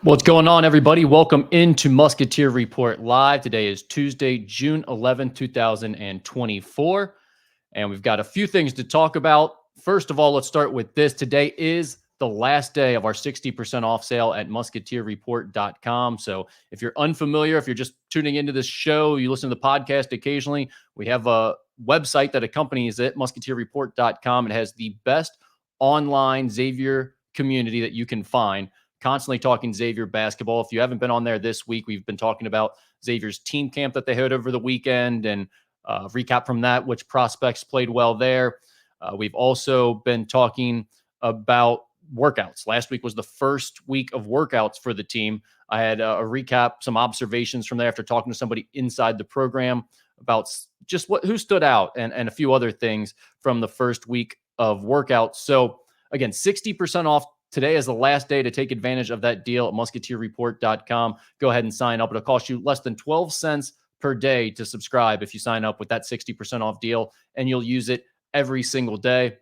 What's going on, everybody? Welcome into Musketeer Report Live. Today is Tuesday, June 11th, 2024, and we've got a few things to talk about. First of all, let's start with this. Today is the last day of our 60% off sale at musketeerreport.com. So if you're unfamiliar, if you're just tuning into this show, you listen to the podcast occasionally, we have a website that accompanies it, musketeerreport.com. It has the best online Xavier community that you can find. Constantly talking Xavier basketball. If you haven't been on there this week, we've been talking about Xavier's team camp that they had over the weekend and recap from that, which prospects played well there. We've also been talking about workouts. Last week was the first week of workouts for the team. I had a recap, some observations from there after talking to somebody inside the program about just who stood out and a few other things from the first week of workouts. So again, 60% off. Today is the last day to take advantage of that deal at musketeerreport.com. Go ahead and sign up. It'll cost you less than 12 cents per day to subscribe if you sign up with that 60% off deal, and you'll use it every single day.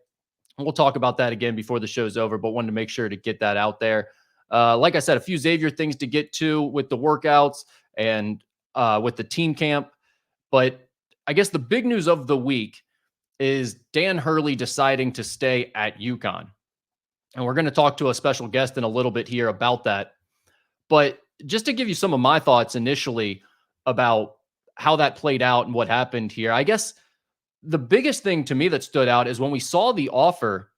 We'll talk about that again before the show's over, but wanted to make sure to get that out there. Like I said, a few Xavier things to get to with the workouts and with the team camp. But I guess the big news of the week is Dan Hurley deciding to stay at UConn. And we're going to talk to a special guest in a little bit here about that. But just to give you some of my thoughts initially about how that played out and what happened here, I guess the biggest thing to me that stood out is when we saw the offer,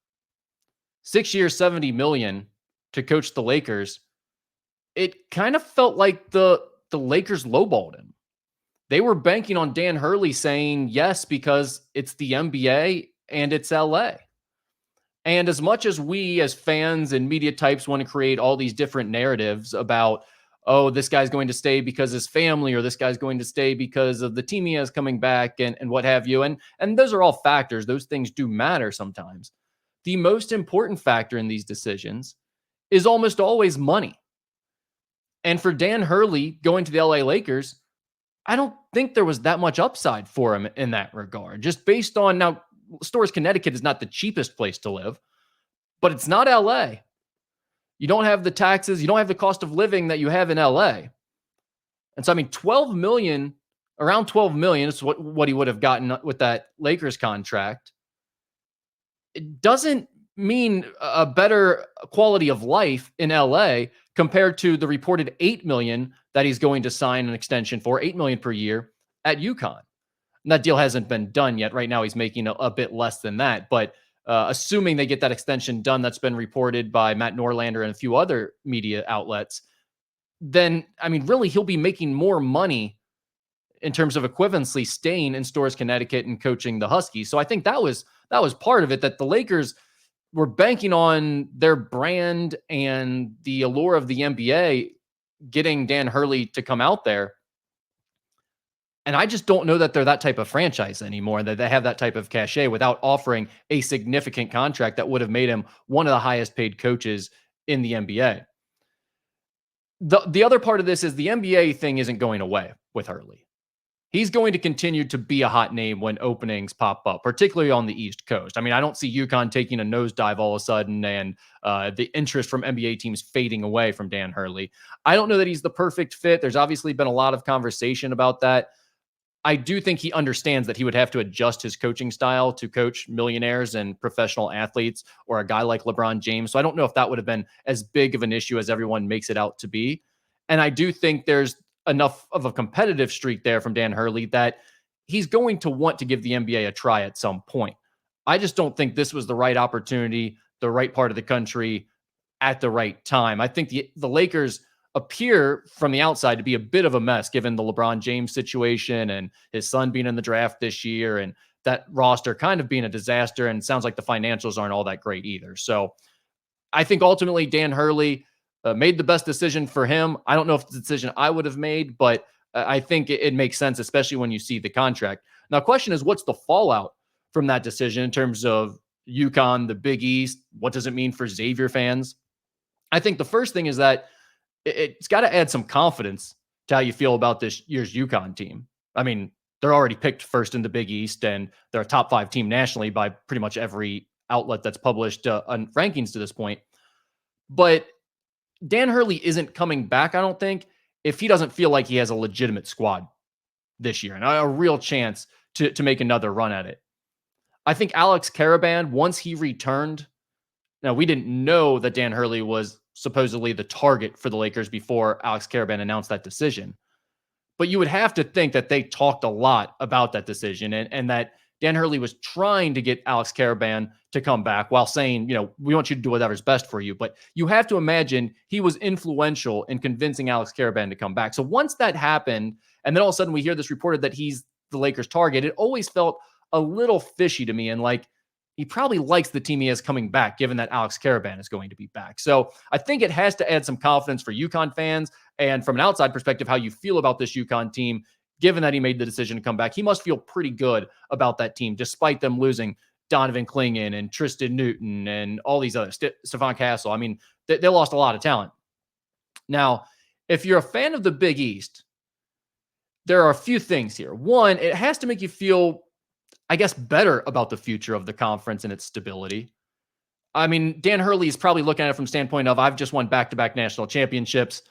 6 years, $70 million to coach the Lakers, it kind of felt like the Lakers lowballed him. They were banking on Dan Hurley saying yes because it's the NBA and it's LA. And as much as we as fans and media types want to create all these different narratives about, oh, this guy's going to stay because his family, or this guy's going to stay because of the team he has coming back and what have you. And those are all factors. Those things do matter sometimes. The most important factor in these decisions is almost always money. And for Dan Hurley going to the LA Lakers, I don't think there was that much upside for him in that regard. Just based on now, Storrs, Connecticut is not the cheapest place to live, but it's not LA. You don't have the taxes. You don't have the cost of living that you have in LA. And so, I mean, 12 million, around 12 million is what he would have gotten with that Lakers contract. It doesn't mean a better quality of life in LA compared to the reported 8 million that he's going to sign an extension for, 8 million per year at UConn. And that deal hasn't been done yet. Right now, he's making a bit less than that. But assuming they get that extension done, that's been reported by Matt Norlander and a few other media outlets, then, I mean, really, he'll be making more money in terms of equivalency staying in Storrs, Connecticut and coaching the Huskies. So I think that was part of it, that the Lakers were banking on their brand and the allure of the NBA getting Dan Hurley to come out there. And I just don't know that they're that type of franchise anymore, that they have that type of cachet without offering a significant contract that would have made him one of the highest paid coaches in the NBA. The other part of this is the NBA thing isn't going away with Hurley. He's going to continue to be a hot name when openings pop up, particularly on the East Coast. I mean, I don't see UConn taking a nosedive all of a sudden and the interest from NBA teams fading away from Dan Hurley. I don't know that he's the perfect fit. There's obviously been a lot of conversation about that. I do think he understands that he would have to adjust his coaching style to coach millionaires and professional athletes or a guy like LeBron James. So I don't know if that would have been as big of an issue as everyone makes it out to be. And I do think there's enough of a competitive streak there from Dan Hurley that he's going to want to give the NBA a try at some point. I just don't think this was the right opportunity, the right part of the country at the right time. I think the Lakers appear from the outside to be a bit of a mess given the LeBron James situation and his son being in the draft this year and that roster kind of being a disaster. And it sounds like the financials aren't all that great either. So I think ultimately Dan Hurley made the best decision for him. I don't know if it's the decision I would have made, but I think it makes sense, especially when you see the contract. Now, the question is, what's the fallout from that decision in terms of UConn, the Big East? What does it mean for Xavier fans? I think the first thing is that it's got to add some confidence to how you feel about this year's UConn team. I mean, they're already picked first in the Big East, and they're a top 5 team nationally by pretty much every outlet that's published on rankings to this point. But Dan Hurley isn't coming back, I don't think, if he doesn't feel like he has a legitimate squad this year and a real chance to make another run at it. I think Alex Caravan, once he returned, now we didn't know that Dan Hurley was supposedly the target for the Lakers before Alex Caravan announced that decision. But you would have to think that they talked a lot about that decision and that Dan Hurley was trying to get Alex Caravan to come back while saying, we want you to do whatever's best for you. But you have to imagine he was influential in convincing Alex Caravan to come back. So once that happened, and then all of a sudden we hear this reported that he's the Lakers' target, it always felt a little fishy to me. And like, he probably likes the team he has coming back, given that Alex Caravan is going to be back. So I think it has to add some confidence for UConn fans. And from an outside perspective, how you feel about this UConn team, given that he made the decision to come back, he must feel pretty good about that team, despite them losing Donovan Clingan and Tristan Newton and all these others, Stephon Castle. I mean, they lost a lot of talent. Now, if you're a fan of the Big East, there are a few things here. One, it has to make you feel, I guess, better about the future of the conference and its stability. I mean, Dan Hurley is probably looking at it from the standpoint of, I've just won back-to-back national championships.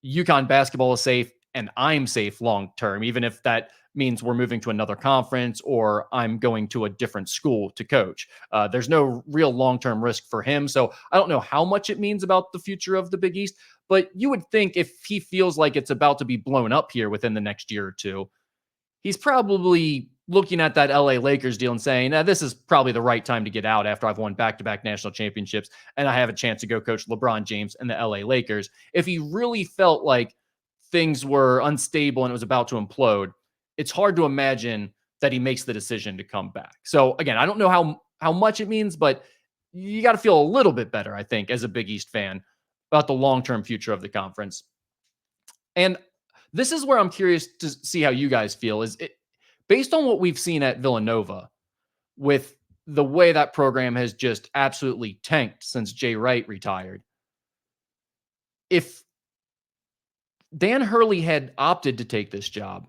UConn basketball is safe, and I'm safe long-term, even if that means we're moving to another conference or I'm going to a different school to coach. There's no real long-term risk for him. So I don't know how much it means about the future of the Big East, but you would think if he feels like it's about to be blown up here within the next year or two, he's probably looking at that LA Lakers deal and saying, this is probably the right time to get out after I've won back-to-back national championships and I have a chance to go coach LeBron James and the LA Lakers. If he really felt like things were unstable and it was about to implode, it's hard to imagine that he makes the decision to come back. So again, I don't know how much it means, but you got to feel a little bit better, I think, as a Big East fan about the long-term future of the conference. And this is where I'm curious to see how you guys feel. Based on what we've seen at Villanova, with the way that program has just absolutely tanked since Jay Wright retired, if Dan Hurley had opted to take this job,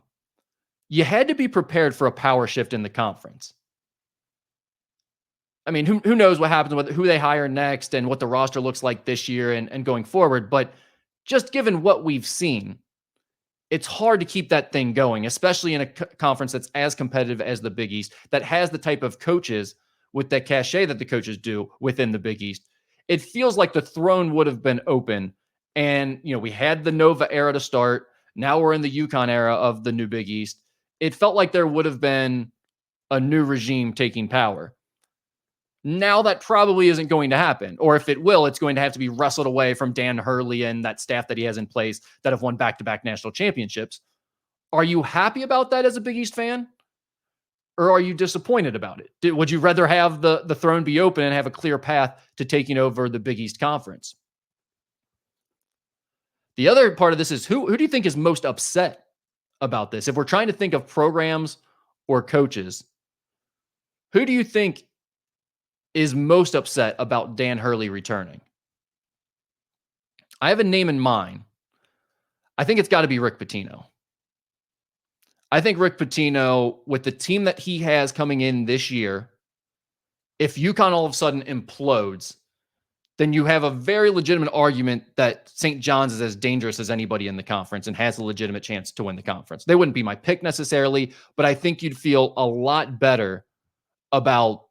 you had to be prepared for a power shift in the conference. I mean, who knows what happens with who they hire next and what the roster looks like this year and going forward. But just given what we've seen, it's hard to keep that thing going, especially in a conference that's as competitive as the Big East, that has the type of coaches with that cachet that the coaches do within the Big East. It feels like the throne would have been open. And, we had the Nova era to start. Now we're in the UConn era of the new Big East. It felt like there would have been a new regime taking power. Now that probably isn't going to happen. Or if it will, it's going to have to be wrestled away from Dan Hurley and that staff that he has in place that have won back-to-back national championships. Are you happy about that as a Big East fan? Or are you disappointed about it? Would you rather have the throne be open and have a clear path to taking over the Big East Conference? The other part of this is who do you think is most upset about this? If we're trying to think of programs or coaches, who do you think is most upset about Dan Hurley returning? I have a name in mind. I think it's got to be Rick Pitino. I think Rick Pitino, with the team that he has coming in this year, if UConn all of a sudden implodes, then you have a very legitimate argument that St. John's is as dangerous as anybody in the conference and has a legitimate chance to win the conference. They wouldn't be my pick necessarily, but I think you'd feel a lot better about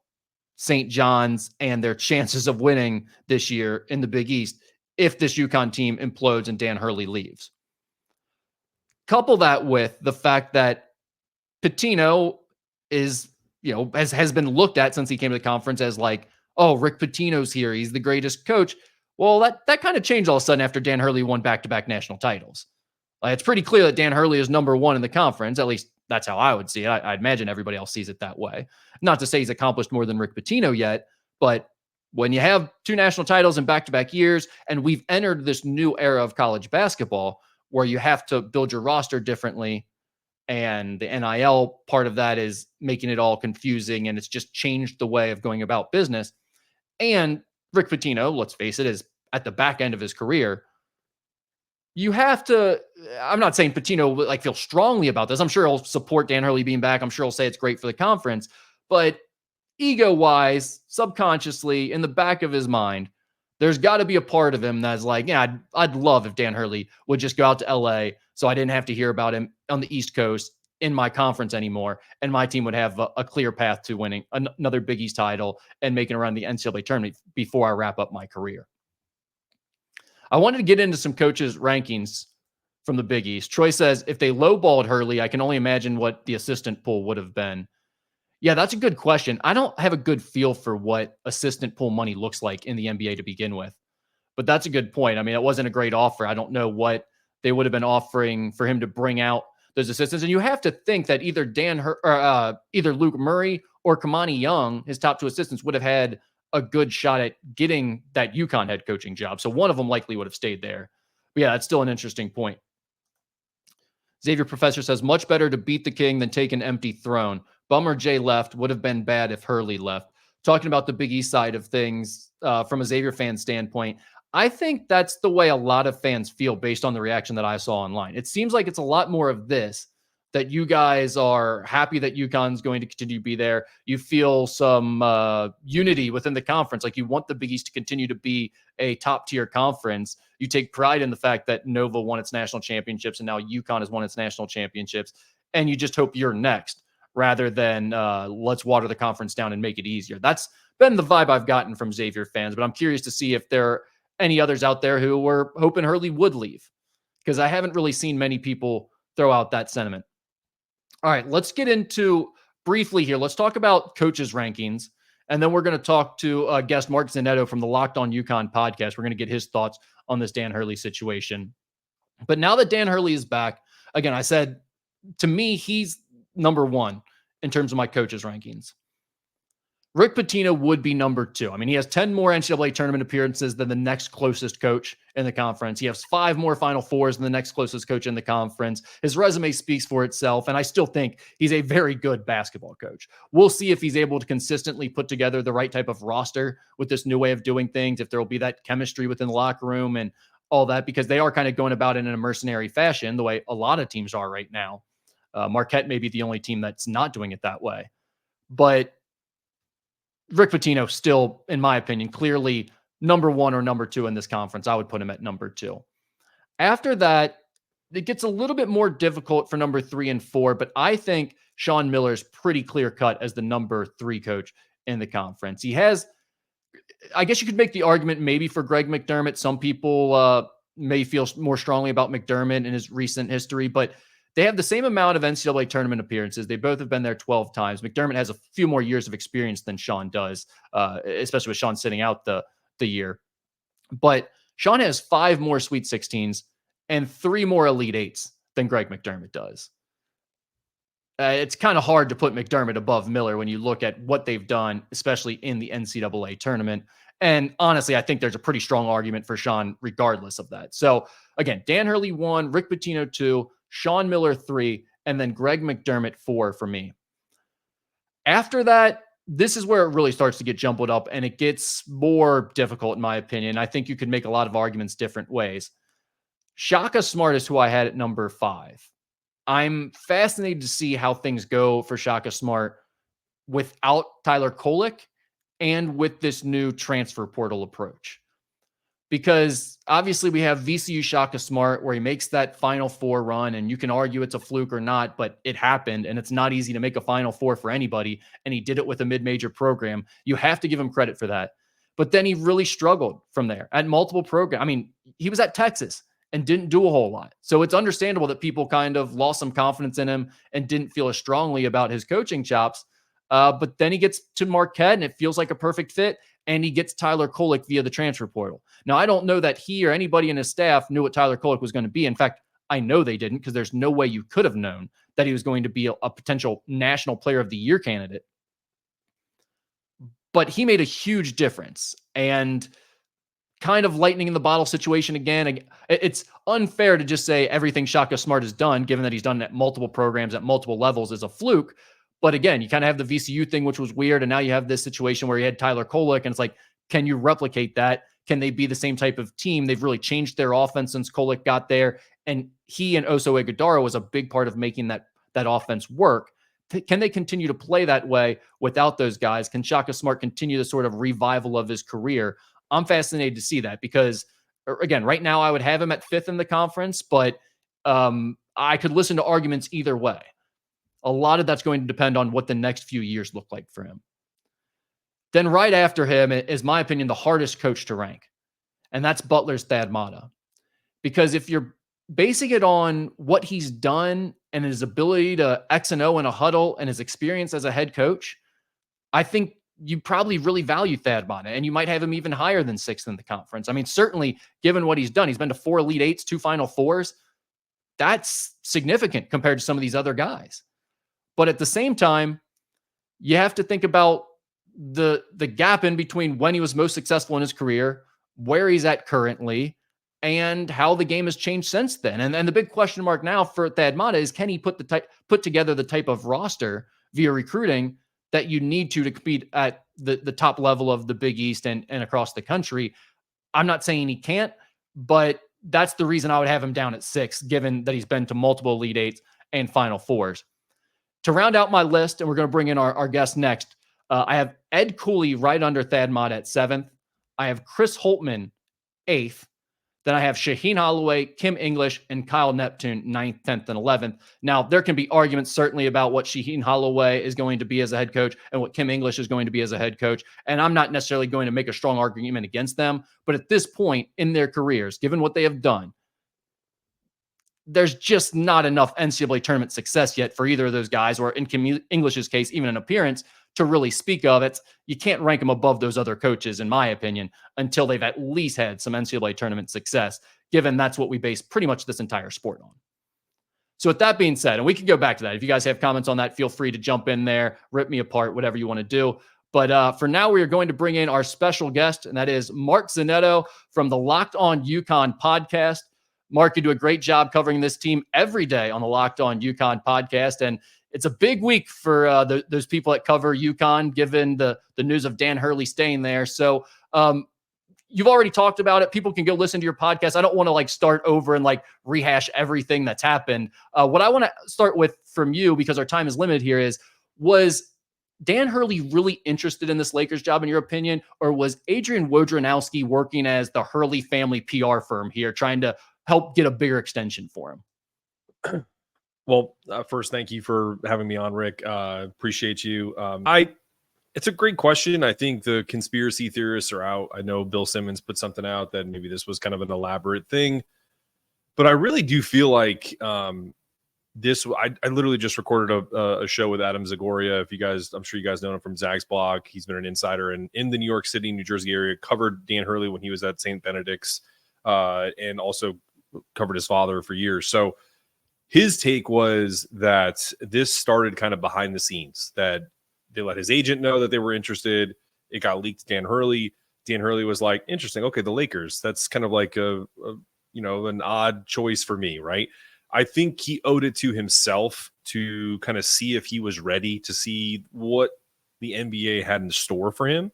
St. John's and their chances of winning this year in the Big East if this UConn team implodes and Dan Hurley leaves. Couple that with the fact that Pitino is, has been looked at since he came to the conference as like, oh, Rick Pitino's here. He's the greatest coach. Well, that kind of changed all of a sudden after Dan Hurley won back-to-back national titles. It's pretty clear that Dan Hurley is number one in the conference. At least that's how I would see it. I imagine everybody else sees it that way. Not to say he's accomplished more than Rick Pitino yet, but when you have two national titles in back-to-back years, and we've entered this new era of college basketball where you have to build your roster differently, and the NIL part of that is making it all confusing, and it's just changed the way of going about business. And Rick Pitino, let's face it, is at the back end of his career. You have to, I'm not saying Pitino feel strongly about this. I'm sure he'll support Dan Hurley being back. I'm sure he'll say it's great for the conference, but ego-wise, subconsciously, in the back of his mind, There's got to be a part of him that's like, yeah, I'd love if Dan Hurley would just go out to LA so I didn't have to hear about him on the East Coast in my conference anymore. And my team would have a clear path to winning another Big East title and making around the NCAA tournament before I wrap up my career. I wanted to get into some coaches' rankings from the Big East. Troy says, if they lowballed Hurley, I can only imagine what the assistant pool would have been. Yeah, that's a good question. I don't have a good feel for what assistant pool money looks like in the NBA to begin with. But that's a good point. I mean, it wasn't a great offer. I don't know what they would have been offering for him to bring out those assistants. And you have to think that either either Luke Murray or Kamani Young, his top two assistants, would have had a good shot at getting that UConn head coaching job. So one of them likely would have stayed there. But yeah, that's still an interesting point. Xavier Professor says, much better to beat the king than take an empty throne. Bummer Jay left. Would have been bad if Hurley left. Talking about the Big East side of things from a Xavier fan standpoint, I think that's the way a lot of fans feel based on the reaction that I saw online. It seems like it's a lot more of this, that you guys are happy that UConn's going to continue to be there. You feel some unity within the conference. Like you want the Big East to continue to be a top tier conference. You take pride in the fact that Nova won its national championships and now UConn has won its national championships. And you just hope you're next rather than let's water the conference down and make it easier. That's been the vibe I've gotten from Xavier fans, but I'm curious to see if there are any others out there who were hoping Hurley would leave, because I haven't really seen many people throw out that sentiment. All right, let's get into briefly here. Let's talk about coaches' rankings, and then we're going to talk to guest Mark Zanetto from the Locked On UConn podcast. We're going to get his thoughts on this Dan Hurley situation. But now that Dan Hurley is back, again, I said, to me, he's number one in terms of my coaches' rankings. Rick Pitino would be number two. I mean, he has 10 more NCAA tournament appearances than the next closest coach in the conference. He has 5 more Final Fours than the next closest coach in the conference. His resume speaks for itself, and I still think he's a very good basketball coach. We'll see if he's able to consistently put together the right type of roster with this new way of doing things, if there will be that chemistry within the locker room and all that, because they are kind of going about it in a mercenary fashion, the way a lot of teams are right now. Marquette may be the only team that's not doing it that way. But Rick Pitino still, in my opinion, clearly number one or number two in this conference. I would put him at number two. After that, it gets a little bit more difficult for number 3 and 4, but I think Sean Miller is pretty clear cut as the number 3 coach in the conference. He has, I guess you could make the argument maybe for Greg McDermott. Some people may feel more strongly about McDermott in his recent history, but they have the same amount of NCAA tournament appearances. They both have been there 12 times. McDermott has a few more years of experience than Sean does, especially with Sean sitting out the year. But Sean has 5 more Sweet 16s and 3 more Elite 8s than Greg McDermott does. It's kind of hard to put McDermott above Miller when you look at what they've done, especially in the NCAA tournament. And honestly, I think there's a pretty strong argument for Sean regardless of that. So again, Dan Hurley 1, Rick Pitino 2, Sean Miller 3, and then Greg McDermott 4 for me. After that, this is where it really starts to get jumbled up and it gets more difficult in my opinion. I think you could make a lot of arguments different ways. Shaka Smart is who I had at number 5. I'm fascinated to see how things go for Shaka Smart without Tyler Kolek and with this new transfer portal approach. Because obviously we have VCU Shaka Smart where he makes that Final Four run, and you can argue it's a fluke or not, but it happened, and it's not easy to make a Final Four for anybody, and he did it with a mid-major program. You have to give him credit for that. But then he really struggled from there at multiple programs. I mean, he was at Texas and didn't do a whole lot. So it's understandable that people kind of lost some confidence in him and didn't feel as strongly about his coaching chops. But then he gets to Marquette, and it feels like a perfect fit. And he gets Tyler Kolek via the transfer portal. Now, I don't know that he or anybody in his staff knew what Tyler Kolek was going to be. In fact, I know they didn't, because there's no way you could have known that he was going to be a potential National Player of the Year candidate. But he made a huge difference. And kind of lightning in the bottle situation again. It's unfair to just say everything Shaka Smart has done, given that he's done at multiple programs at multiple levels, is a fluke. But again, you kind of have the VCU thing, which was weird. And now you have this situation where you had Tyler Kolek, and it's like, can you replicate that? Can they be the same type of team? They've really changed their offense since Kolek got there. And he and Oso Ighodaro was a big part of making that offense work. Can they continue to play that way without those guys? Can Shaka Smart continue the sort of revival of his career I'm fascinated to see that because, again, right now I would have him at 5th in the conference, but I could listen to arguments either way. A lot of that's going to depend on what the next few years look like for him. Then right after him is, my opinion, the hardest coach to rank, and that's Butler's Thad Matta. Because if you're basing it on what he's done and his ability to X and O in a huddle and his experience as a head coach, I think you probably really value Thad Matta, and you might have him even higher than 6th in the conference. I mean, certainly given what he's done, he's been to 4 Elite Eights, 2 Final Fours. That's significant compared to some of these other guys. But at the same time, you have to think about the gap in between when he was most successful in his career, where he's at currently, and how the game has changed since then. And the big question mark now for Thad Matta is, can he put together the type of roster via recruiting that you need to compete at the top level of the Big East and across the country? I'm not saying he can't, but that's the reason I would have him down at 6, given that he's been to multiple Elite Eights and Final Fours. To round out my list, and we're going to bring in our guest next, I have Ed Cooley right under Thad Matta at 7th. I have Chris Holtmann 8th. Then I have Shaheen Holloway, Kim English, and Kyle Neptune 9th, 10th, and 11th. Now, there can be arguments certainly about what Shaheen Holloway is going to be as a head coach and what Kim English is going to be as a head coach. And I'm not necessarily going to make a strong argument against them. But at this point in their careers, given what they have done, there's just not enough NCAA tournament success yet for either of those guys, or in Kim English's case, even an appearance to really speak of. You can't rank them above those other coaches, in my opinion, until they've at least had some NCAA tournament success, given that's what we base pretty much this entire sport on. So with that being said, and we can go back to that. If you guys have comments on that, feel free to jump in there, rip me apart, whatever you want to do. But for now, we are going to bring in our special guest, and that is Mark Zanetto from the Locked On UConn podcast. Mark, you do a great job covering this team every day on the Locked On UConn podcast. And it's a big week for those people that cover UConn, given the news of Dan Hurley staying there. So you've already talked about it. People can go listen to your podcast. I don't want to start over and rehash everything that's happened. What I want to start with from you, because our time is limited here, was Dan Hurley really interested in this Lakers job, in your opinion, or was Adrian Wojnarowski working as the Hurley family PR firm here, trying to help get a bigger extension for him? Well, first, thank you for having me on, Rick. Appreciate you. It's a great question. I think the conspiracy theorists are out. I know Bill Simmons put something out that maybe this was kind of an elaborate thing, but I really do feel like I literally just recorded a show with Adam Zagoria. I'm sure you guys know him from Zag's blog. He's been an insider in the New York City, New Jersey area, covered Dan Hurley when he was at St. Benedict's, and also covered his father for years. So his take was that this started kind of behind the scenes, that they let his agent know that they were interested. It got leaked to Dan Hurley. Dan Hurley was like, interesting. Okay, the Lakers. That's kind of like an odd choice for me, right? I think he owed it to himself to kind of see if he was ready, to see what the NBA had in store for him.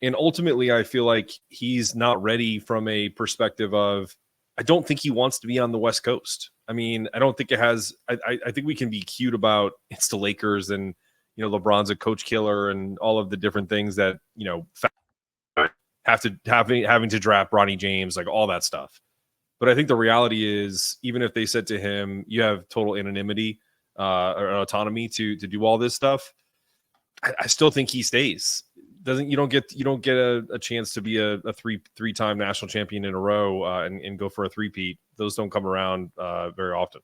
And ultimately, I feel like he's not ready from a perspective of, I don't think he wants to be on the West Coast. I mean, I don't think it has, I think we can be cute about it's the Lakers and, LeBron's a coach killer and all of the different things that, having to draft Bronny James, like all that stuff. But I think the reality is, even if they said to him, you have total anonymity or autonomy to do all this stuff, I still think he stays. You don't get a chance to be a three-time national champion in a row and go for a three-peat. Those don't come around very often.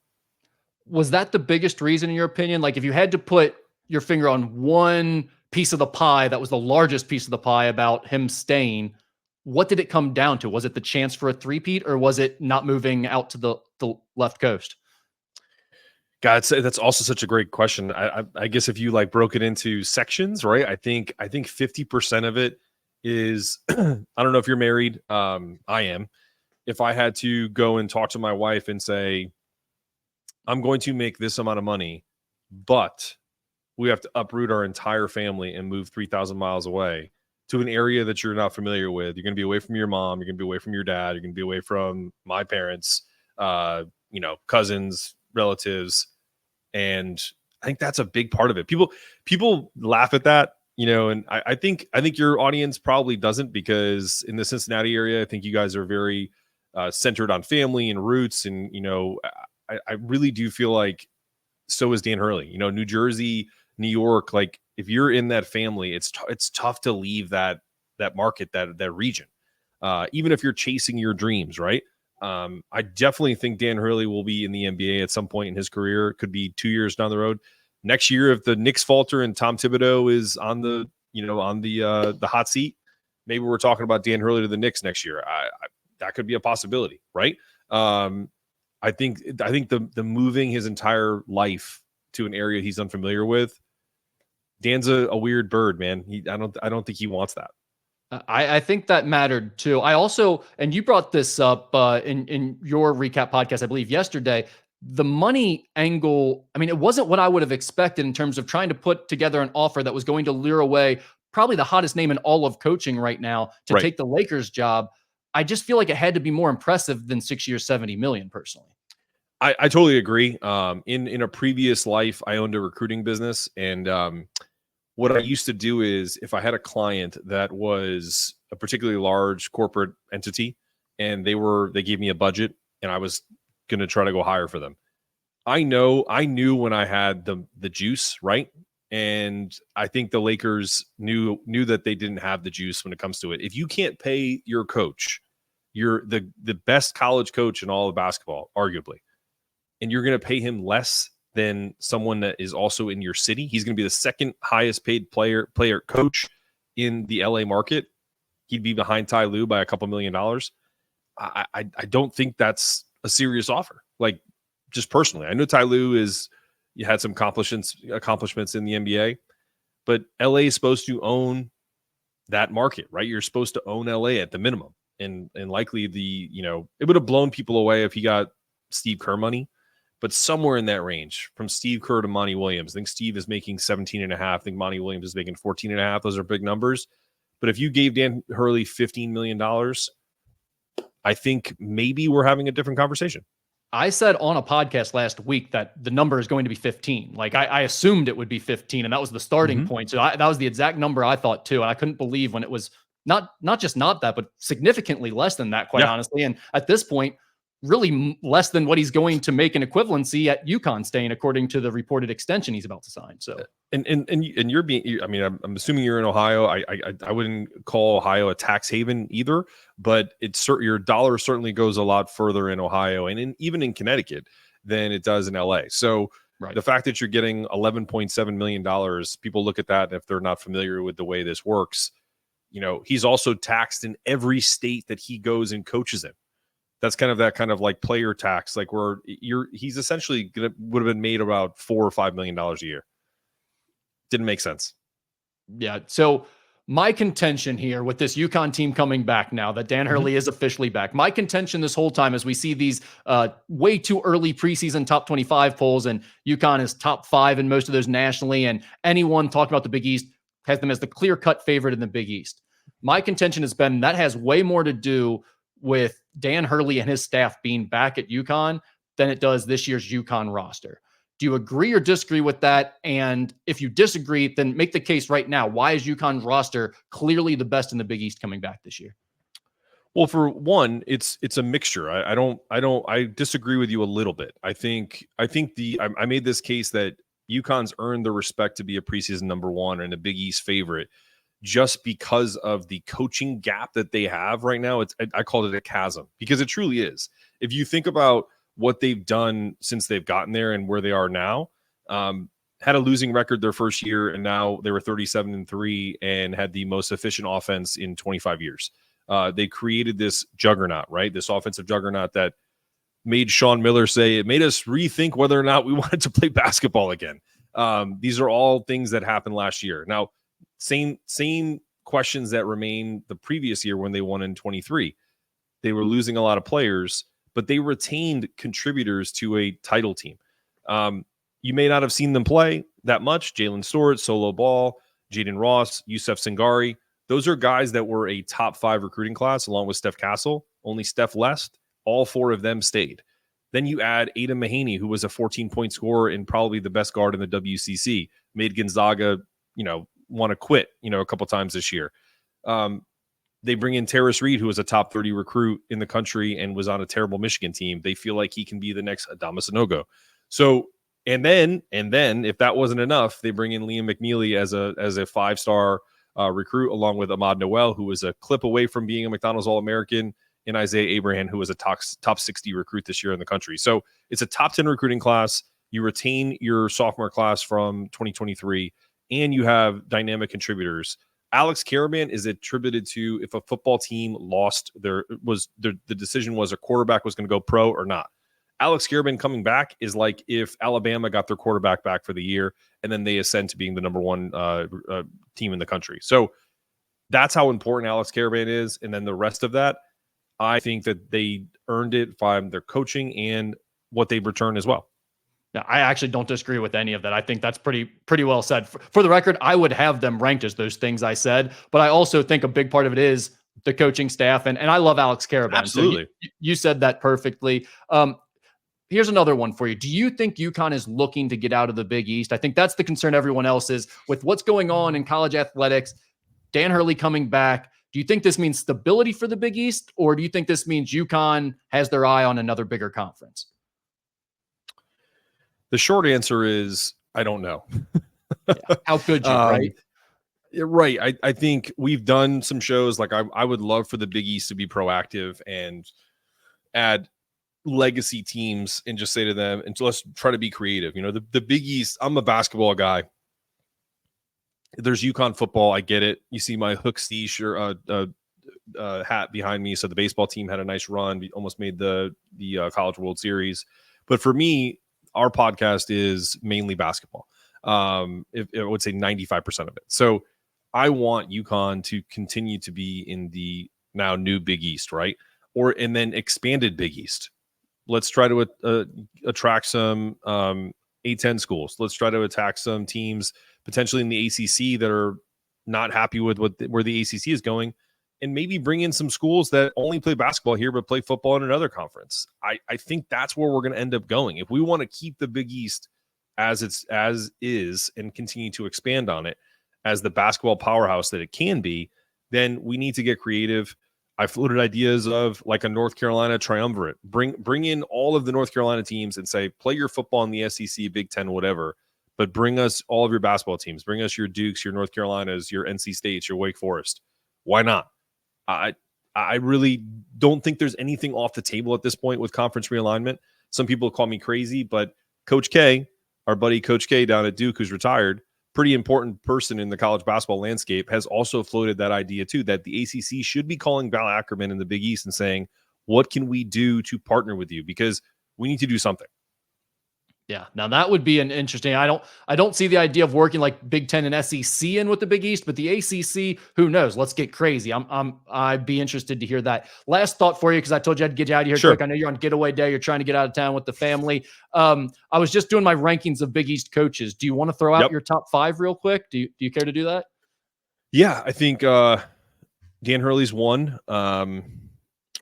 Was that the biggest reason, in your opinion? Like, if you had to put your finger on one piece of the pie that was the largest piece of the pie about him staying, what did it come down to? Was it the chance for a three-peat, or was it not moving out to the left coast? God, that's also such a great question. I guess if you broke it into sections, right? I think 50% of it is, I don't know if you're married. I am. If I had to go and talk to my wife and say, I'm going to make this amount of money, but we have to uproot our entire family and move 3,000 miles away to an area that you're not familiar with. You're going to be away from your mom. You're going to be away from your dad. You're going to be away from my parents, cousins, relatives. And I think that's a big part of it. People laugh at that. And I think your audience probably doesn't, because in the Cincinnati area, I think you guys are very centered on family and roots. And, I really do feel like so is Dan Hurley, New Jersey, New York. Like, if you're in that family, it's tough to leave that market, that region, even if you're chasing your dreams, right? I definitely think Dan Hurley will be in the NBA at some point in his career. It could be 2 years down the road. Next year, if the Knicks falter and Tom Thibodeau is on the hot seat, maybe we're talking about Dan Hurley to the Knicks next year. That could be a possibility, right? I think the moving his entire life to an area he's unfamiliar with. Dan's a weird bird, man. I don't think he wants that. I think that mattered too. I also, and you brought this up in your recap podcast, I believe yesterday, the money angle. I mean, it wasn't what I would have expected in terms of trying to put together an offer that was going to lure away probably the hottest name in all of coaching right now to take the Lakers job. I just feel like it had to be more impressive than 6 years, $70 million personally. I totally agree. In a previous life, I owned a recruiting business, and what I used to do is, if I had a client that was a particularly large corporate entity and they gave me a budget and I was going to try to go higher for them, I knew when I had the juice, right? And I think the Lakers knew that they didn't have the juice when it comes to it. If you can't pay your coach, you're the best college coach in all of basketball, arguably, and you're going to pay him less than someone that is also in your city. He's going to be the second highest paid player coach in the LA market. He'd be behind Ty Lue by a couple $1 million. I don't think that's a serious offer. Like, just personally, I know Ty Lue had some accomplishments in the NBA, but LA is supposed to own that market, right? You're supposed to own LA at the minimum. And likely it would have blown people away if he got Steve Kerr money. But somewhere in that range, from Steve Kerr to Monty Williams. I think Steve is making 17.5. I think Monty Williams is making 14.5. Those are big numbers. But if you gave Dan Hurley $15 million, I think maybe we're having a different conversation. I said on a podcast last week that the number is going to be 15. Like, I assumed it would be 15, and that was the starting point. So that was the exact number I thought too. And I couldn't believe when it was not just not that, but significantly less than that, quite honestly. And at this point, really less than what he's going to make in equivalency at UConn staying, according to the reported extension he's about to sign. So, and you're being, I mean, I'm assuming you're in Ohio. I wouldn't call Ohio a tax haven either, but your dollar certainly goes a lot further in Ohio and even in Connecticut than it does in LA. So the fact that you're getting $11.7 million, people look at that, and if they're not familiar with the way this works, he's also taxed in every state that he goes and coaches in. That's kind of like player tax, like where he's essentially would have been made about $4 or $5 million a year. Didn't make sense. Yeah. So my contention here with this UConn team coming back now that Dan Hurley is officially back, my contention this whole time as we see these way too early preseason top 25 polls, and UConn is top 5 in most of those nationally, and anyone talking about the Big East has them as the clear-cut favorite in the Big East. My contention has been that has way more to do with Dan Hurley and his staff being back at UConn than it does this year's UConn roster. Do you agree or disagree with that? And if you disagree, then make the case right now. Why is UConn's roster clearly the best in the Big East coming back this year? Well, for one, it's a mixture. I disagree with you a little bit. I made this case that UConn's earned the respect to be a preseason number 1 and a Big East favorite just because of the coaching gap that they have right now. I called it a chasm, because it truly is. If you think about what they've done since they've gotten there and where they are now, had a losing record their first year, and now they were 37-3 and had the most efficient offense in 25 years. They created this juggernaut, right? This offensive juggernaut that made Sean Miller say it made us rethink whether or not we wanted to play basketball again. These are all things that happened last year. Now, same questions that remain the previous year when they won in 23. They were losing a lot of players, but they retained contributors to a title team. You may not have seen them play that much. Jalen Stewart, Solo Ball, Jaden Ross, Yusef Singari. Those are guys that were a top 5 recruiting class, along with Steph Castle. Only Steph left. All 4 of them stayed. Then you add Adam Mahaney, who was a 14-point scorer and probably the best guard in the WCC, made Gonzaga, want to quit, a couple times this year. They bring in Terrace Reed, who was a top 30 recruit in the country and was on a terrible Michigan team. They feel like he can be the next Adama Sanogo. So, and then if that wasn't enough, they bring in Liam McNeely as a 5-star recruit, along with Ahmad Noel, who was a clip away from being a McDonald's All-American, and Isaiah Abraham, who was a top 60 recruit this year in the country. So it's a top 10 recruiting class. You retain your sophomore class from 2023, and you have dynamic contributors. Alex Caravan is attributed to if a football team lost the decision was a quarterback was going to go pro or not. Alex Caravan coming back is like if Alabama got their quarterback back for the year and then they ascend to being the number one team in the country. So that's how important Alex Caravan is. And then the rest of that, I think that they earned it by their coaching and what they've returned as well. Now, I actually don't disagree with any of that. I think that's pretty well said. For the record, I would have them ranked as those things I said, but I also think a big part of it is the coaching staff, and I love Alex Caravan. Absolutely. So you said that perfectly. Here's another one for you. Do you think UConn is looking to get out of the Big East? I think that's the concern everyone else is with what's going on in college athletics. Dan Hurley coming back. Do you think this means stability for the Big East, or do you think this means UConn has their eye on another bigger conference? The short answer is I don't know. Yeah. How could you, right? Right. I think we've done some shows. Like I would love for the Big East to be proactive and add legacy teams and just say to them, and let's try to be creative. The Big East, I'm a basketball guy. There's UConn football. I get it. You see my Hook C shirt, hat behind me. So the baseball team had a nice run. We almost made the College World Series. But for me, our podcast is mainly basketball. I would say 95% of it. So I want UConn to continue to be in the now new Big East, right? And then expanded Big East. Let's try to attract some A-10 schools. Let's try to attack some teams potentially in the ACC that are not happy with where the ACC is going, and maybe bring in some schools that only play basketball here but play football in another conference. I think that's where we're going to end up going. If we want to keep the Big East as is and continue to expand on it as the basketball powerhouse that it can be, then we need to get creative. I floated ideas of like a North Carolina triumvirate. Bring in all of the North Carolina teams and say, play your football in the SEC, Big Ten, whatever, but bring us all of your basketball teams. Bring us your Dukes, your North Carolinas, your NC States, your Wake Forest. Why not? I really don't think there's anything off the table at this point with conference realignment. Some people call me crazy, but Coach K, our buddy Coach K down at Duke, who's retired, pretty important person in the college basketball landscape, has also floated that idea too, that the ACC should be calling Val Ackerman in the Big East and saying, what can we do to partner with you? Because we need to do something. Yeah. Now that would be an interesting. I don't see the idea of working like Big Ten and SEC in with the Big East, but the ACC, who knows? Let's get crazy. I'd be interested to hear that. Last thought for you, because I told you I'd get you out of here quick. I know you're on getaway day. You're trying to get out of town with the family. I was just doing my rankings of Big East coaches. Do you want to throw out your top 5 real quick? Do you care to do that? Yeah, I think Dan Hurley's one.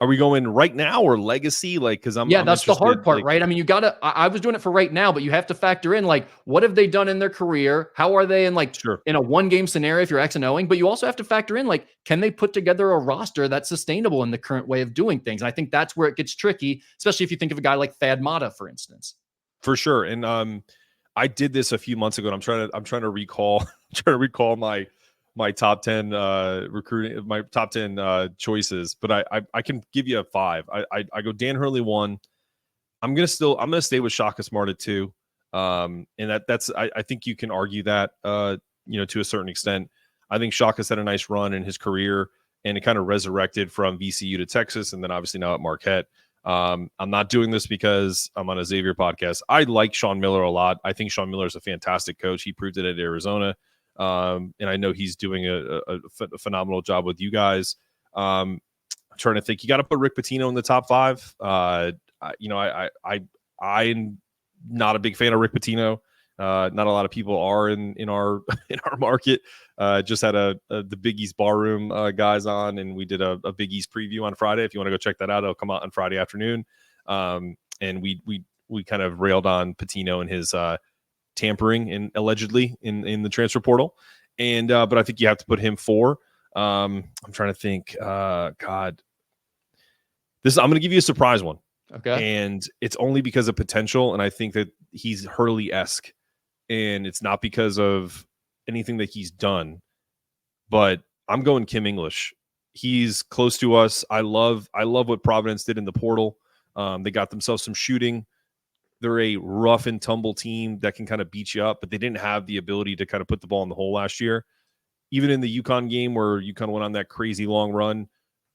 Are we going right now or legacy? Because I'm that's the hard part, right? I mean, you gotta. I was doing it for right now, but you have to factor in what have they done in their career? How are they in in a 1-game scenario if you're X and Oing? But you also have to factor in can they put together a roster that's sustainable in the current way of doing things? And I think that's where it gets tricky, especially if you think of a guy like Thad Matta, for instance. For sure, and I did this a few months ago. And I'm trying to recall my top 10 recruiting, my top 10 choices, but I can give you a 5. I go Dan Hurley 1. I'm gonna stay with Shaka Smart at 2. And that's I think you can argue that to a certain extent. I think Shaka's had a nice run in his career, and it kind of resurrected from VCU to Texas, and then obviously now at Marquette. I'm not doing this because I'm on a Xavier podcast. I like Sean Miller a lot. I think Sean Miller is a fantastic coach. He proved it at Arizona. And I know he's doing a phenomenal job with you guys. I'm trying to think. You got to put Rick Pitino in the top 5. I'm not a big fan of Rick Pitino. Not a lot of people are in our market. Just had the Big East Barroom guys on, and we did a Big East preview on Friday. If you want to go check that out, it'll come out on Friday afternoon. And we kind of railed on Pitino and his tampering and allegedly in the transfer portal. And but I think you have to put him 4. I'm trying to think. God, I'm going to give you a surprise one. Okay. And it's only because of potential. And I think that he's Hurley-esque. And it's not because of anything that he's done. But I'm going Kim English. He's close to us. I love what Providence did in the portal. They got themselves some shooting. They're a rough and tumble team that can kind of beat you up, but they didn't have the ability to kind of put the ball in the hole last year. Even in the UConn game where UConn went on that crazy long run,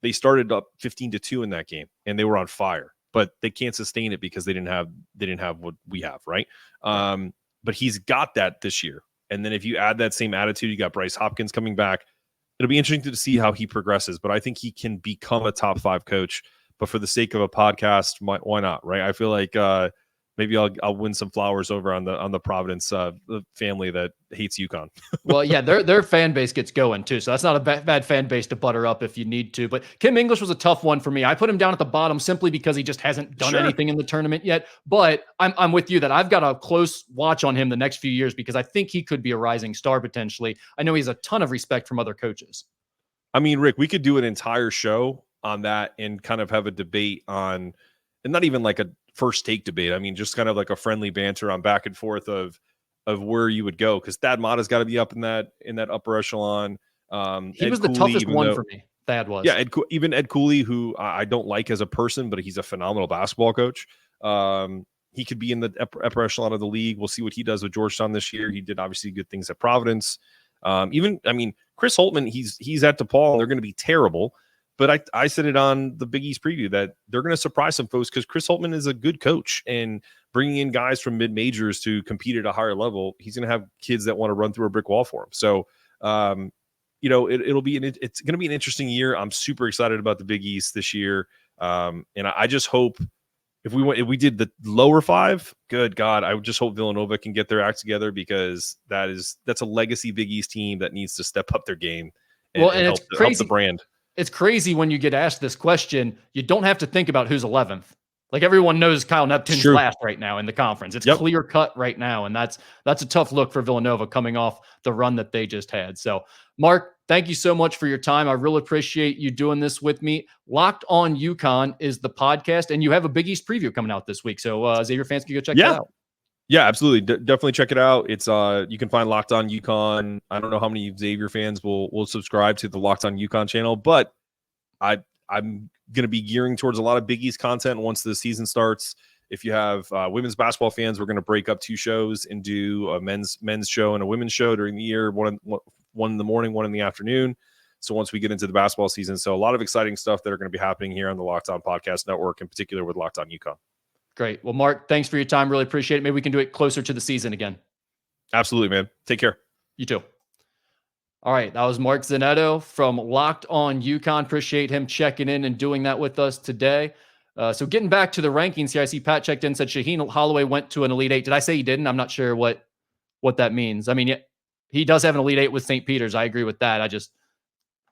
they started up 15-2 in that game, and they were on fire. But they can't sustain it because they didn't have what we have, right? But he's got that this year. And then if you add that same attitude, you got Bryce Hopkins coming back. It'll be interesting to see how he progresses. But I think he can become a top 5 coach. But for the sake of a podcast, why not, right? I feel like maybe I'll win some flowers over on the Providence family that hates UConn. Well, yeah, their fan base gets going too, so that's not a bad fan base to butter up if you need to. But Kim English was a tough one for me. I put him down at the bottom simply because he just hasn't done anything in the tournament yet. But I'm with you that I've got a close watch on him the next few years because I think he could be a rising star potentially. I know he has a ton of respect from other coaches. I mean, Rick, we could do an entire show on that and kind of have a debate on, and not even like a first take debate. I mean, just kind of like a friendly banter on back and forth of where you would go. Cause Thad Matta's got to be up in that upper echelon. He Ed was the Cooley, toughest one for me. Thad was. Yeah. Even Ed Cooley, who I don't like as a person, but he's a phenomenal basketball coach. He could be in the upper echelon of the league. We'll see what he does with Georgetown this year. He did obviously good things at Providence. Chris Holtman, he's at DePaul, and they're going to be terrible. But I said it on the Big East preview that they're going to surprise some folks because Chris Holtman is a good coach, and bringing in guys from mid-majors to compete at a higher level, he's going to have kids that want to run through a brick wall for him. So, it's going to be an interesting year. I'm super excited about the Big East this year. And I just hope if we did the lower 5, good God, I would just hope Villanova can get their act together because that's a legacy Big East team that needs to step up their game and help the brand. It's crazy when you get asked this question, you don't have to think about who's 11th. Like everyone knows Kyle Neptune's last right now in the conference. It's clear cut right now. And that's a tough look for Villanova coming off the run that they just had. So Mark, thank you so much for your time. I really appreciate you doing this with me. Locked on UConn is the podcast, and you have a Big East preview coming out this week. So Xavier fans can go check that out. Yeah, absolutely. Definitely check it out. It's you can find Locked On UConn. I don't know how many Xavier fans will subscribe to the Locked On UConn channel, but I'm going to be gearing towards a lot of Big East content once the season starts. If you have women's basketball fans, we're going to break up 2 shows and do a men's show and a women's show during the year, one in the morning, one in the afternoon. So once we get into the basketball season, so a lot of exciting stuff that are going to be happening here on the Locked On Podcast Network, in particular with Locked On UConn. Great. Well, Mark, thanks for your time. Really appreciate it. Maybe we can do it closer to the season again. Absolutely, man. Take care. You too. All right. That was Mark Zanetto from Locked On UConn. Appreciate him checking in and doing that with us today. So getting back to the rankings here, I see Pat checked in, said Shaheen Holloway went to an Elite 8. Did I say he didn't? I'm not sure what that means. I mean, he does have an Elite 8 with St. Peter's. I agree with that. I just,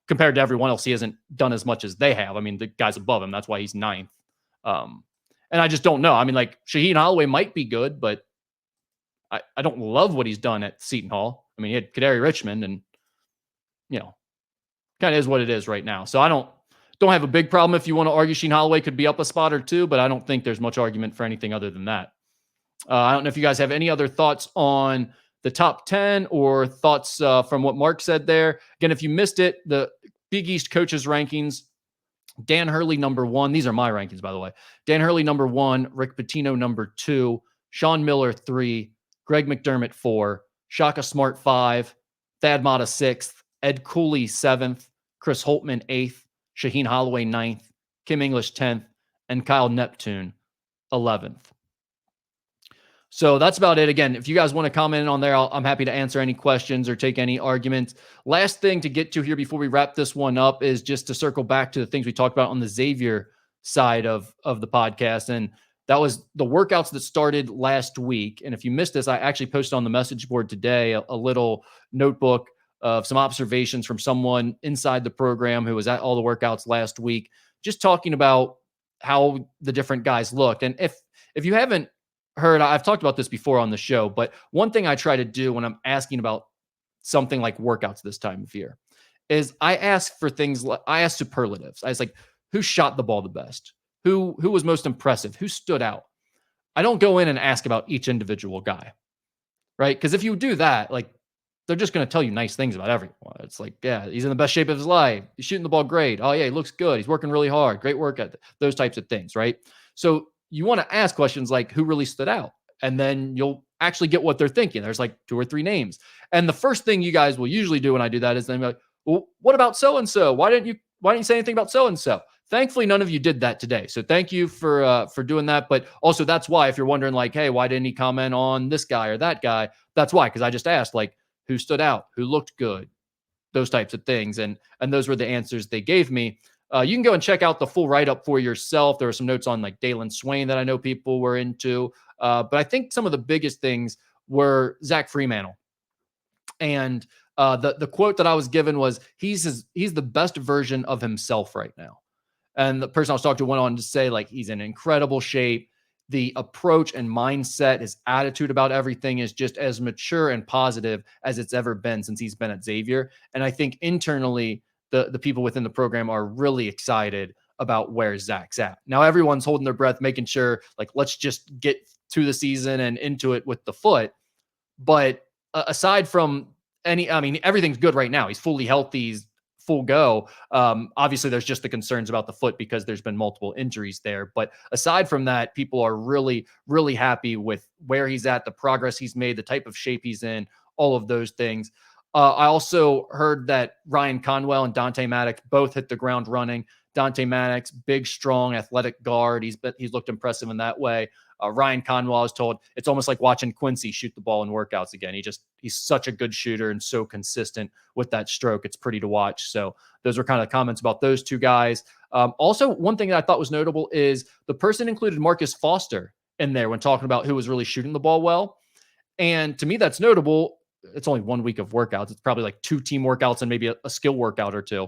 compared to everyone else, he hasn't done as much as they have. I mean, the guy's above him. That's why he's 9th. And I just don't know. I mean, like, Shaheen Holloway might be good, but I don't love what he's done at Seton Hall. I mean, he had Kadari Richmond, and, kind of is what it is right now. So I don't have a big problem if you want to argue Shaheen Holloway could be up a spot or 2, but I don't think there's much argument for anything other than that. I don't know if you guys have any other thoughts on the top 10 or thoughts from what Mark said there. Again, if you missed it, the Big East coaches rankings, Dan Hurley, number 1. These are my rankings, by the way. Dan Hurley, number 1. Rick Pitino, number 2. Sean Miller, 3. Greg McDermott, 4. Shaka Smart, 5. Thad Matta, 6th. Ed Cooley, 7th. Chris Holtman, 8th. Shaheen Holloway, 9th. Kim English, 10th. And Kyle Neptune, 11th. So that's about it. Again, if you guys want to comment on there, I'm happy to answer any questions or take any arguments. Last thing to get to here before we wrap this one up is just to circle back to the things we talked about on the Xavier side of the podcast. And that was the workouts that started last week. And if you missed this, I actually posted on the message board today a little notebook of some observations from someone inside the program who was at all the workouts last week, just talking about how the different guys looked. And if you haven't heard, I've talked about this before on the show, but one thing I try to do when I'm asking about something like workouts this time of year is I ask for things like I ask superlatives. I was like, who shot the ball the best? Who was most impressive? Who stood out? I don't go in and ask about each individual guy, right? Because if you do that, like they're just going to tell you nice things about everyone. It's like, yeah, he's in the best shape of his life. He's shooting the ball great. Oh yeah, he looks good. He's working really hard. Great work ethic. Those types of things, right? So you want to ask questions like who really stood out, and then you'll actually get what they're thinking. There's like 2 or 3 names, and the first thing you guys will usually do when I do that is then be like, well, what about so and so? Why didn't you say anything about so and so? Thankfully, none of you did that today. So thank you for doing that. But also, that's why if you're wondering, like, hey, why didn't he comment on this guy or that guy? That's why, because I just asked, like, who stood out, who looked good, those types of things, and those were the answers they gave me. You can go and check out the full write up for yourself. There were some notes on like Dalen Swain that I know people were into, but I think some of the biggest things were Zach Freemantle. And the quote that I was given was he's the best version of himself right now. And the person I was talking to went on to say, like, he's in incredible shape. The approach and mindset, his attitude about everything is just as mature and positive as it's ever been since he's been at Xavier. And I think internally, the people within the program are really excited about where Zach's at. Now, everyone's holding their breath, making sure, like, let's just get to the season and into it with the foot. But aside from everything's good right now. He's fully healthy. He's full go. Obviously, there's just the concerns about the foot because there's been multiple injuries there. But aside from that, people are really, really happy with where he's at, the progress he's made, the type of shape he's in, all of those things. I also heard that Ryan Conwell and Dante Maddox both hit the ground running. Dante Maddox, big, strong, athletic guard. He's looked impressive in that way. Ryan Conwell, I was told, it's almost like watching Quincy shoot the ball in workouts again. He's such a good shooter and so consistent with that stroke. It's pretty to watch. So those were kind of comments about those two guys. Also, one thing that I thought was notable is the person included Marcus Foster in there when talking about who was really shooting the ball well. And to me, that's notable. It's only 1 week of workouts. It's probably like 2 team workouts and maybe a skill workout or 2.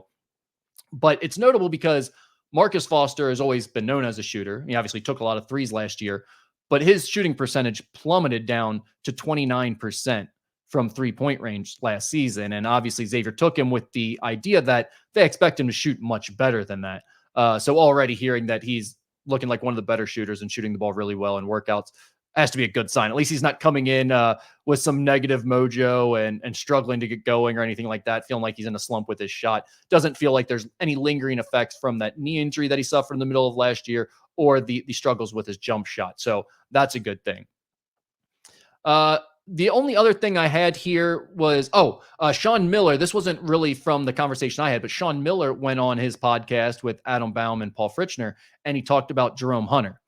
But it's notable because Marcus Foster has always been known as a shooter. He obviously took a lot of threes last year, but his shooting percentage plummeted down to 29% from 3-point range last season. And obviously Xavier took him with the idea that they expect him to shoot much better than that. So already hearing that he's looking like one of the better shooters and shooting the ball really well in workouts has to be a good sign. At least he's not coming in with some negative mojo and struggling to get going or anything like that, feeling like he's in a slump with his shot. Doesn't feel like there's any lingering effects from that knee injury that he suffered in the middle of last year or the struggles with his jump shot. So that's a good thing. The only other thing I had here was, Sean Miller. This wasn't really from the conversation I had, but Sean Miller went on his podcast with Adam Baum and Paul Fritchner, and he talked about Jerome Hunter.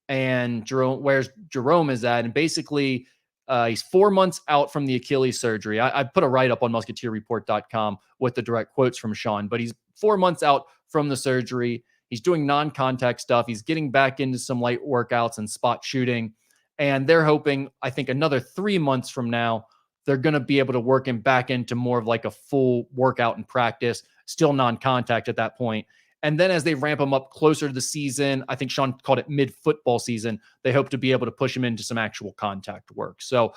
And where's Jerome is at. And basically, he's 4 months out from the Achilles surgery. I put a write-up on musketeerreport.com with the direct quotes from Sean, but he's 4 months out from the surgery. He's doing non-contact stuff. He's getting back into some light workouts and spot shooting. And they're hoping, I think, another 3 months from now, they're going to be able to work him back into more of like a full workout and practice, still non-contact at that point. And then as they ramp him up closer to the season, I think Sean called it mid-football season, they hope to be able to push him into some actual contact work. So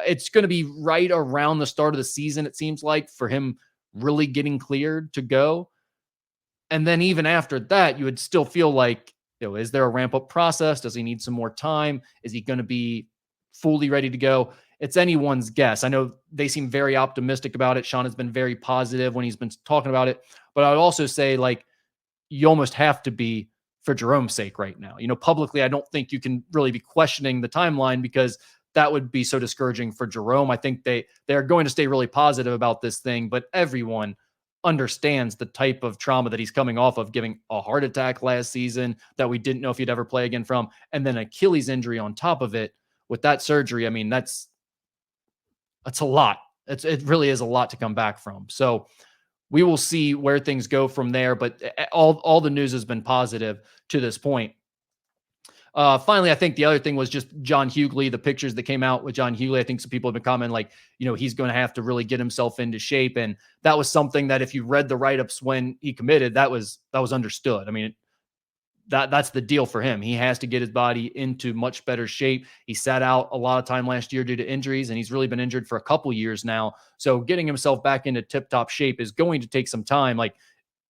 it's going to be right around the start of the season, it seems like, for him really getting cleared to go. And then even after that, you would still feel like, is there a ramp-up process? Does he need some more time? Is he going to be fully ready to go? It's anyone's guess. I know they seem very optimistic about it. Sean has been very positive when he's been talking about it. But I would also say, like, you almost have to be for Jerome's sake right now. Publicly, I don't think you can really be questioning the timeline because that would be so discouraging for Jerome. I think they're going to stay really positive about this thing, but everyone understands the type of trauma that he's coming off of, giving a heart attack last season that we didn't know if he'd ever play again from, and then Achilles injury on top of it with that surgery. I mean, that's a lot. It really is a lot to come back from. So we will see where things go from there, but all the news has been positive to this point. Finally, I think the other thing was just John Hughley, the pictures that came out with John Hughley. I think some people have been commenting like, he's going to have to really get himself into shape. And that was something that if you read the write-ups when he committed, that was understood. I mean, that's the deal for him. He has to get his body into much better shape. He sat out a lot of time last year due to injuries, and he's really been injured for a couple years now. So getting himself back into tip-top shape is going to take some time. Like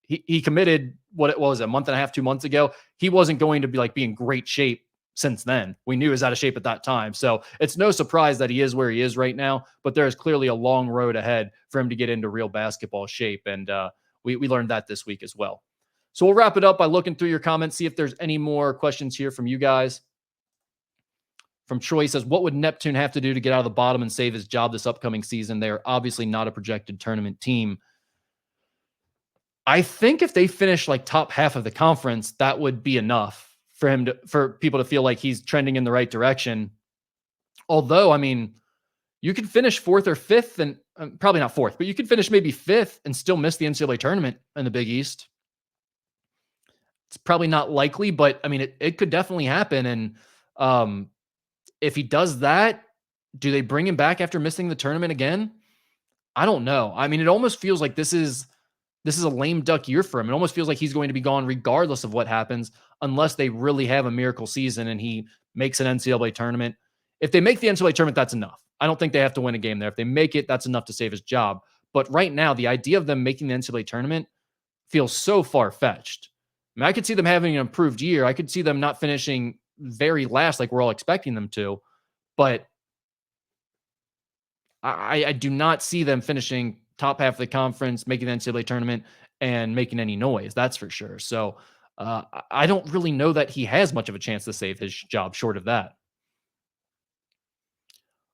he committed what it was a month and a half, 2 months ago. He wasn't going to be in great shape since then. We knew he was out of shape at that time. So it's no surprise that he is where he is right now, but there is clearly a long road ahead for him to get into real basketball shape. And we learned that this week as well. So we'll wrap it up by looking through your comments, see if there's any more questions here from you guys. From Troy says, what would Neptune have to do to get out of the bottom and save his job this upcoming season? They are obviously not a projected tournament team. I think if they finish top half of the conference, that would be enough for people to feel like he's trending in the right direction. Although, you could finish fourth or fifth, and probably not fourth, but you could finish maybe fifth and still miss the NCAA tournament in the Big East. It's probably not likely, but it could definitely happen. And if he does that, do they bring him back after missing the tournament again? I don't know. It almost feels like this is a lame duck year for him. It almost feels like he's going to be gone regardless of what happens, unless they really have a miracle season and he makes an NCAA tournament. If they make the NCAA tournament, that's enough. I don't think they have to win a game there. If they make it, that's enough to save his job. But right now, the idea of them making the NCAA tournament feels so far-fetched. I could see them having an improved year. I could see them not finishing very last like we're all expecting them to. But I do not see them finishing top half of the conference, making the NCAA tournament, and making any noise. That's for sure. So I don't really know that he has much of a chance to save his job short of that.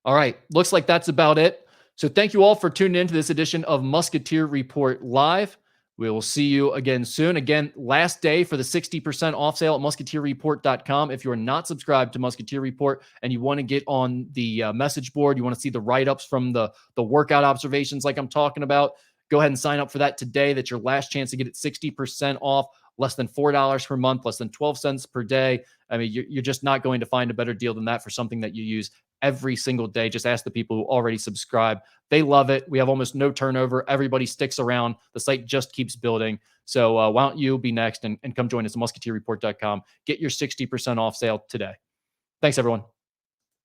All right. Looks like that's about it. So thank you all for tuning in to this edition of Musketeer Report Live. We will see you again soon. Again, last day for the 60% off sale at musketeerreport.com. If you're not subscribed to Musketeer Report and you want to get on the message board, you want to see the write-ups from the workout observations like I'm talking about, go ahead and sign up for that today. That's your last chance to get it 60% off, less than $4 per month, less than 12 cents per day. You're just not going to find a better deal than that for something that you use every single day. Just ask the people who already subscribe. They love it. We have almost no turnover. Everybody sticks around. The site just keeps building. So why don't you be next and come join us at musketeerreport.com. Get your 60% off sale today. Thanks, everyone.